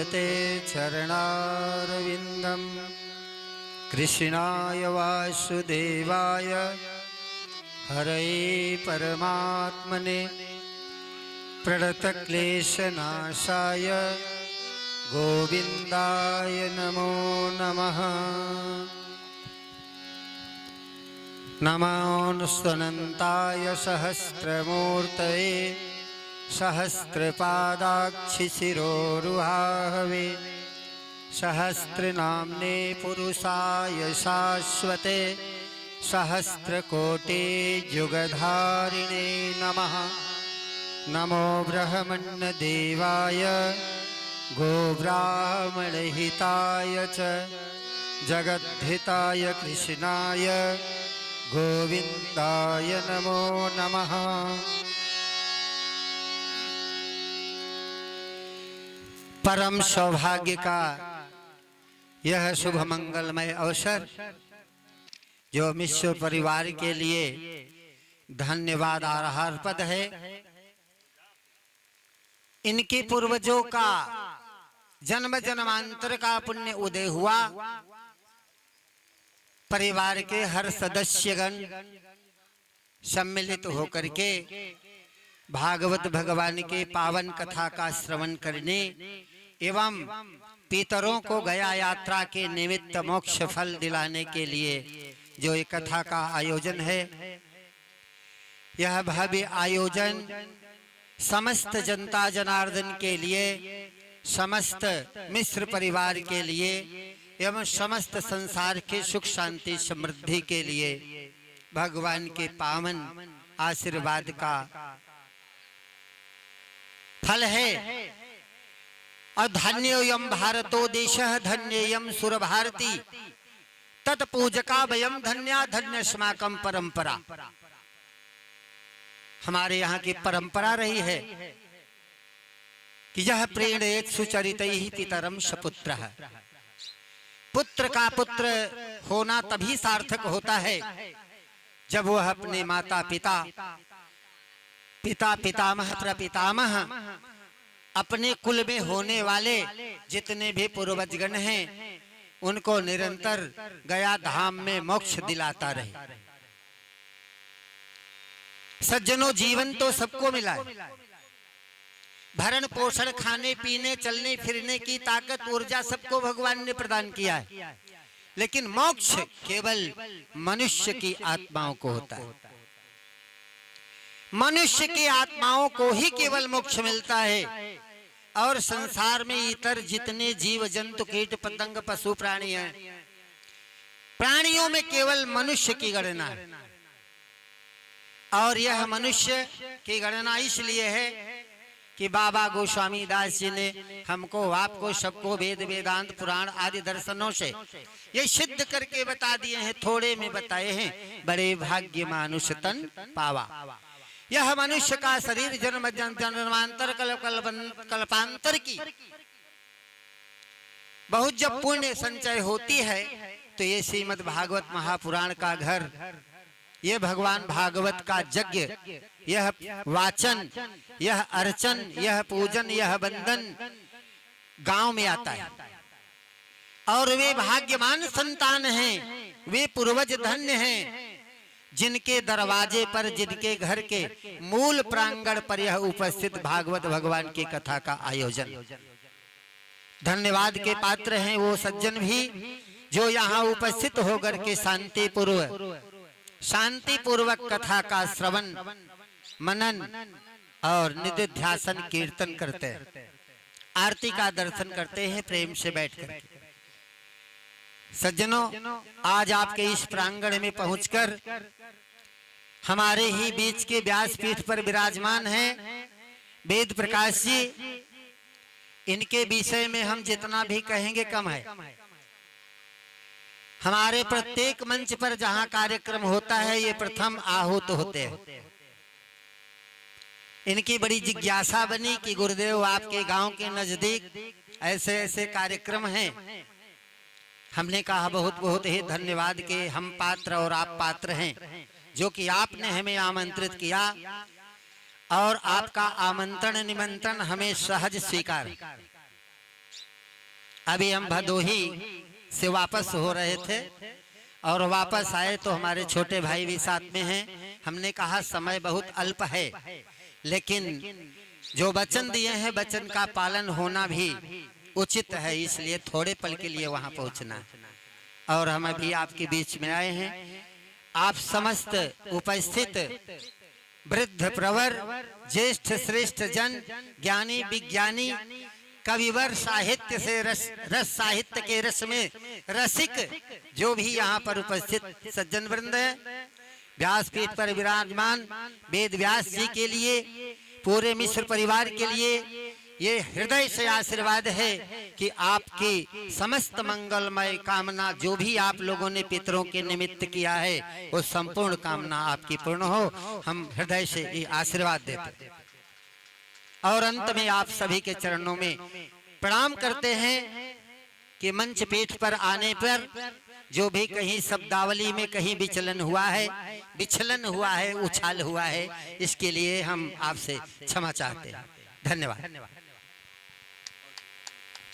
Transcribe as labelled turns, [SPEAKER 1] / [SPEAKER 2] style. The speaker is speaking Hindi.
[SPEAKER 1] ते चरणारविन्दं कृष्णाय वासुदेवाय हरये परमात्मने प्रणतक्लेशनाशाय गोविन्दाय नमो नमः। नमोऽनन्ताय सहस्रमूर्तये सहस्रपादाक्षिशिरोरुहाहवे सहस्रनाम्ने पुरुषाय शाश्वते सहस्रकोटियुगधारिणे नमः। नमो ब्रह्मण्यदेवाय गोब्राह्मणहिताय च जगद्धिताय कृष्णाय गोविन्दाय नमो नमः। परम सौभाग्य का यह शुभ मंगलमय अवसर जो मिश्र परिवार के लिए धन्यवाद आहारपद है। इनके पूर्वजों का जन्म जन्मांतर का पुण्य उदय हुआ। परिवार के हर सदस्यगण सम्मिलित होकर के भागवत भगवान के पावन कथा का श्रवण करने एवं पितरों को गया यात्रा के निमित्त मोक्ष फल दिलाने के लिए जो एक कथा का आयोजन है, यह भव्य आयोजन समस्त जनता जनार्दन के लिए, समस्त मिश्र परिवार के लिए एवं समस्त संसार के सुख शांति समृद्धि के लिए भगवान के पावन आशीर्वाद का फल है। और धन्योऽयं भारतो देशः धन्येयं सुर भारती तत्पूजका वयं धन्या धन्यस्माकं परंपरा। हमारे यहाँ की परंपरा रही है कि यह प्रेणेत सुचरितैः पितरं सपुत्रः। पुत्र का पुत्र होना तभी सार्थक होता है जब वह अपने माता पिता पिता पितामह प्रपितामह अपने कुल में होने वाले जितने भी पूर्वजगण हैं उनको निरंतर गया धाम में मोक्ष दिलाता रहे। सज्जनों, जीवन तो सबको मिला है। भरण पोषण, खाने पीने, चलने फिरने की ताकत, ऊर्जा सबको भगवान ने प्रदान किया है, लेकिन मोक्ष केवल मनुष्य की आत्माओं को होता है। मनुष्य की आत्माओं को ही केवल मोक्ष मिलता है और संसार में इतर जितने जीव जंतु कीट पतंग पशु प्राणी हैं, प्राणियों में केवल मनुष्य की गणना है। और यह मनुष्य की गणना इसलिए है कि बाबा गोस्वामी दास जी ने हमको, आपको, सबको वेद वेदांत पुराण आदि दर्शनों से ये सिद्ध करके बता दिए हैं, थोड़े में बताए हैं। बड़े भाग्य मानुष तन पावा। यह मनुष्य का शरीर जन्म जन्मांतर कल्पांतर की बहुत जब पुण्य संचय होती है तो ये श्रीमद् भागवत महापुराण का घर, ये भगवान भागवत का यज्ञ, यह वाचन, यह अर्चन, यह पूजन, यह बंदन गांव में आता है। और वे भाग्यवान संतान हैं, वे पूर्वज धन्य हैं जिनके दरवाजे पर, जिनके घर के मूल प्रांगण पर यह उपस्थित भागवत भगवान की कथा का आयोजन। धन्यवाद के पात्र हैं वो सज्जन भी जो यहाँ उपस्थित होकर के शांति पूर्वक कथा का श्रवण मनन और निधिध्यासन कीर्तन करते हैं, आरती का दर्शन करते हैं प्रेम से बैठकर। सज्जनों, आज आपके इस प्रांगण में पहुंचकर हमारे ही बीच के व्यासपीठ पर विराजमान हैं वेद प्रकाश जी। इनके विषय में हम जितना भी कहेंगे कम है। हमारे प्रत्येक मंच पर जहां कार्यक्रम होता है ये प्रथम आहूत होते हैं। इनकी बड़ी जिज्ञासा बनी कि गुरुदेव आपके गांव के नजदीक ऐसे ऐसे कार्यक्रम हैं। हमने कहा बहुत बहुत ही धन्यवाद कि हम पात्र और आप पात्र हैं जो कि आपने हमें आमंत्रित किया और आपका आमंत्रण निमंत्रण हमें सहज स्वीकार। अभी हम भदोही से वापस हो रहे थे और वापस आए तो हमारे छोटे भाई भी साथ में हैं। हमने कहा समय बहुत अल्प है, लेकिन जो वचन दिए हैं वचन का पालन होना भी उचित है, इसलिए थोड़े पल के लिए वहां पहुंचना। और हम अभी आपके बीच में आए हैं। आप समस्त उपस्थित वृद्ध प्रवर, ज्येष्ठ श्रेष्ठ जन, ज्ञानी विज्ञानी, कविवर, साहित्य से रस साहित्य के रस में रसिक जो भी यहाँ पर उपस्थित सज्जन वृंद है, व्यासपीठ पर विराजमान वेद व्यास जी के लिए, पूरे मिश्र परिवार के लिए ये हृदय से आशीर्वाद है कि आपकी समस्त मंगलमय कामना जो भी आप लोगों ने पितरों के निमित्त किया है वो संपूर्ण कामना आपकी पूर्ण हो। हम हृदय से ये आशीर्वाद देते हैं और अंत में आप सभी के चरणों में प्रणाम करते हैं कि मंच पीठ पर आने पर जो भी कहीं शब्दावली में कहीं विचलन हुआ है, उछाल हुआ है, इसके लिए हम आपसे क्षमा चाहते हैं। धन्यवाद।